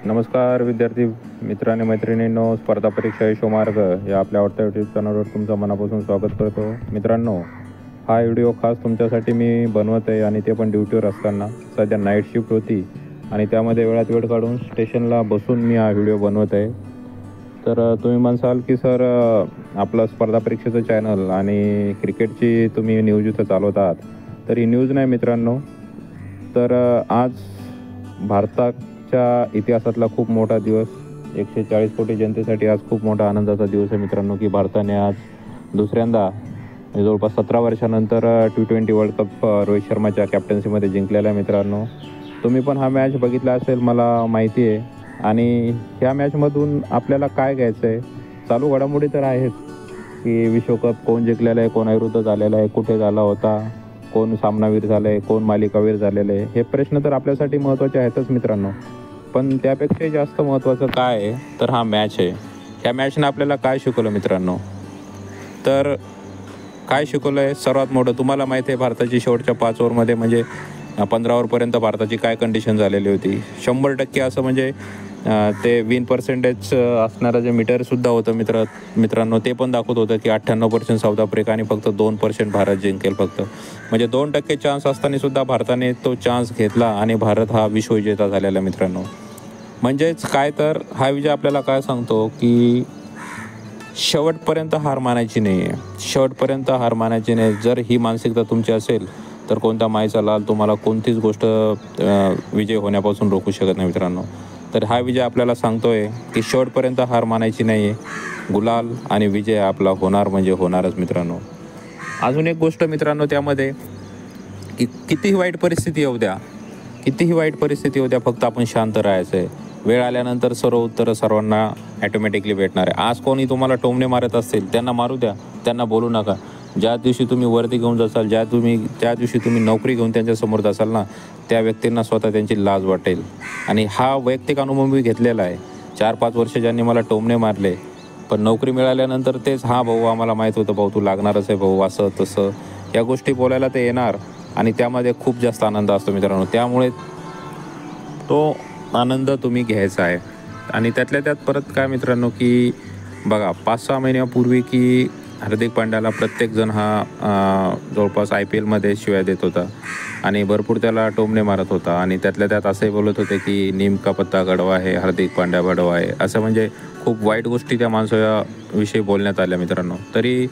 नमस्कार विद्यार्थी मित्र आणि मैत्रिणींनो, स्पर्धा परीक्षा यशो मार्ग या आपल्या आवडत्या यूट्यूब चॅनलवर तुमचं मनापासून स्वागत करतो. मित्रांनो, हा व्हिडिओ खास तुमच्यासाठी मी बनवत आहे आणि ते पण ड्युटीवर असताना. सध्या नाईट शिफ्ट होती आणि त्यामध्ये वेळात वेळ काढून स्टेशनला बसून मी हा व्हिडिओ बनवत आहे. तर तुम्ही म्हणसाल की सर, आपलं स्पर्धा परीक्षेचं चॅनल आणि क्रिकेटची तुम्ही न्यूज इथं चालवत आहात. तर ही न्यूज नाही मित्रांनो, तर आज भारताच्या इतिहासातला खूप मोठा दिवस, 140 कोटी जनतेसाठी आज खूप मोठा आनंदाचा दिवस आहे मित्रांनो, की भारताने आज दुसऱ्यांदा जवळपास 17 वर्षानंतर T20 वर्ल्ड कप रोहित शर्माच्या कॅप्टन्सीमध्ये जिंकलेला आहे मित्रांनो. तुम्ही पण हा मॅच बघितला असेल मला माहिती आहे. आणि ह्या मॅचमधून आपल्याला काय घ्यायचं आहे, चालू घडामोडी तर आहेच की विश्वकप कोण जिंकलेलं आहे, कोणाविरुद्ध झालेला आहे, कुठे झाला होता, कोण सामनावीर झालं आहे, कोण मालिकावीर झालेलं आहे, हे प्रश्न तर आपल्यासाठी महत्त्वाचे आहेतच मित्रांनो. पण त्यापेक्षाही जास्त महत्त्वाचं काय आहे तर हा मॅच आहे. ह्या मॅचनं आपल्याला काय शिकवलं मित्रांनो, तर काय शिकवलं आहे सर्वात मोठं तुम्हाला माहिती आहे. भारताची शेवटच्या 5 ओव्हरमध्ये म्हणजे 15 ओव्हरपर्यंत भारताची काय कंडिशन झालेली होती. 100% असं म्हणजे ते विन पर्सेंटेज असणारं जे मीटरसुद्धा होतं मित्रांनो, ते पण दाखवत होतं की 98% साऊथ आफ्रिका आणि फक्त 2% भारत जिंकेल. फक्त म्हणजे 2% चान्स असतानासुद्धा भारताने तो चान्स घेतला आणि भारत हा विश्वविजेता झालेला मित्रांनो. म्हणजेच काय, तर हा विजय आपल्याला काय सांगतो की शेवटपर्यंत हार मानायची नाही आहे, शेवटपर्यंत हार मानायची नाही. जर ही मानसिकता तुमची असेल तर कोणता मायचा लाल तुम्हाला कोणतीच गोष्ट विजय होण्यापासून रोखू शकत नाही मित्रांनो. तर हा विजय आपल्याला सांगतो आहे की शेवटपर्यंत हार मानायची नाही आहे. गुलाल आणि विजय आपला होणार म्हणजे होणारच मित्रांनो. अजून एक गोष्ट मित्रांनो त्यामध्ये, की कितीही वाईट परिस्थिती येऊ द्या, कितीही वाईट परिस्थिती येऊ द्या, फक्त आपण शांत राहायचं आहे. वेळ आल्यानंतर सर्व उत्तरं सर्वांना ॲटोमॅटिकली भेटणार आहे. आज कोणी तुम्हाला टोमणे मारत असतील त्यांना मारू द्या, त्यांना बोलू नका. ज्या दिवशी तुम्ही वरती घेऊन जासाल, ज्या दिवशी तुम्ही नोकरी घेऊन त्यांच्यासमोर जासाल ना, त्या व्यक्तींना स्वतः त्यांची लाज वाटेल. आणि हा वैयक्तिक अनुभव मी घेतलेला आहे. 4-5 वर्ष ज्यांनी मला टोमणे मारले, पण नोकरी मिळाल्यानंतर तेच, हां भाऊ आम्हाला माहीत होतं भाऊ तू लागणारच आहे भाऊ, असं तसं या गोष्टी बोलायला ते येणार आणि त्यामध्ये खूप जास्त आनंद असतो मित्रांनो. त्यामुळे तो आनंद तुम्ही घ्यायचा आहे. आणि त्यातल्या त्यात परत काय मित्रांनो, की बघा 5-6 महिन्यापूर्वी की हार्दिक पांड्याला प्रत्येकजण हा जवळपास IPLमध्ये शिव्या देत होता आणि भरपूर त्याला टोमणे मारत होता. आणि त्यातल्या त्यात असंही बोलत होते की नीम का पत्ता गडवा आहे, हार्दिक पांड्या बडवा आहे, असं म्हणजे खूप वाईट गोष्टी त्या माणसाविषयी बोलण्यात आल्या मित्रांनो. तरी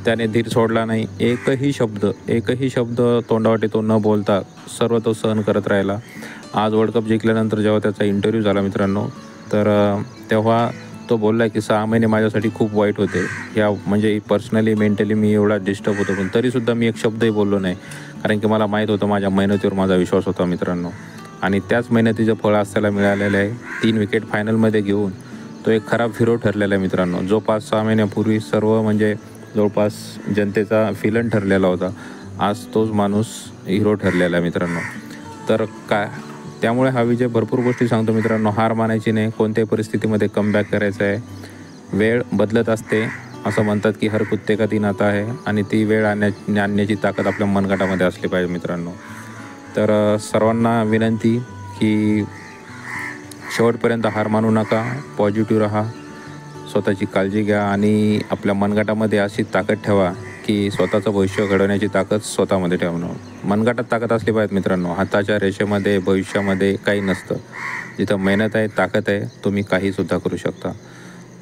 त्याने धीर सोडला नाही. एकही शब्द तोंडावाटे तो न बोलता सर्व तो सहन करत राहिला. आज वर्ल्ड कप जिंकल्यानंतर जेव्हा त्याचा इंटरव्ह्यू झाला मित्रांनो, तर तेव्हा तो बोलला की 6 महिने माझ्यासाठी खूप वाईट होते. या म्हणजे पर्सनली मेंटली मी एवढा डिस्टर्ब होतो, पण तरीसुद्धा मी एक शब्दही बोललो नाही, कारण की मला माहीत होतं माझ्या मेहनतीवर माझा विश्वास होता मित्रांनो. आणि त्याच मेहनतीचं फळ आज त्याला मिळालेलं आहे. 3 विकेट फायनलमध्ये घेऊन तो एक खराब हिरो ठरलेला आहे मित्रांनो. जो 5-6 महिन्यापूर्वी सर्व म्हणजे जवळपास जनतेचा फिलन ठरलेला होता, आज तोच माणूस हिरो ठरलेला आहे मित्रांनो. तर काय, त्यामुळे हा विजय भरपूर गोष्टी सांगतो मित्रांनो. हार मानायची नाही, कोणत्याही परिस्थितीमध्ये कमबॅक करायचं आहे. वेळ बदलत असते, असं म्हणतात की हर कुत्ते का दिन आता आहे, आणि ती वेळ आणण्याची ताकद आपल्या मनगटामध्ये असली पाहिजे मित्रांनो. तर सर्वांना विनंती की शेवटपर्यंत हार मानू नका, पॉझिटिव्ह राहा, स्वतःची काळजी घ्या आणि आपल्या मनगटामध्ये अशी ताकद ठेवा की स्वतःचं भविष्य घडवण्याची ताकद स्वतःमध्ये ठेवणं. मनगटात ताकद असली पाहिजे मित्रांनो. हाताच्या रेषेमध्ये भविष्यामध्ये काही नसतं. जिथं मेहनत आहे, ताकद आहे, तुम्ही काहीसुद्धा करू शकता.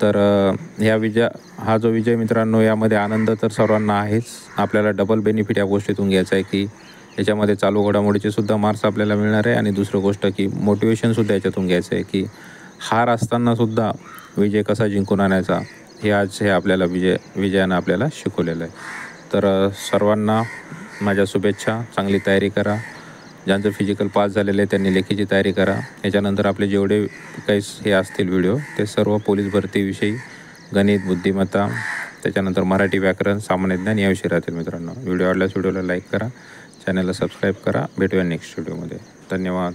तर हा जो विजय मित्रांनो, यामध्ये आनंद तर सर्वांना आहेच. आपल्याला डबल बेनिफिट या गोष्टीतून घ्यायचं आहे की याच्यामध्ये चालू घडामोडीचे सुद्धा मार्क्स आपल्याला मिळणार आहे आणि दुसरं गोष्ट की मोटिवेशनसुद्धा याच्यातून घ्यायचं आहे की हार असतानासुद्धा विजय कसा जिंकून आणायचा, हे आपल्याला विजयानं आपल्याला शिकवलेलं आहे. तर सर्वांना माझ्या शुभेच्छा. चांगली तयारी करा. ज्यांचं फिजिकल पास झालेलं आहे त्यांनी लेखीची तयारी करा. याच्यानंतर आपले जेवढे काही हे असतील व्हिडिओ, ते सर्व पोलीस भरतीविषयी, गणित, बुद्धिमत्ता, त्याच्यानंतर मराठी व्याकरण, सामान्य ज्ञान याविषयी राहतील मित्रांनो. व्हिडिओ आवडल्यास व्हिडिओला लाईक करा, चॅनलला सबस्क्राईब करा. भेटूया नेक्स्ट व्हिडिओमध्ये. धन्यवाद.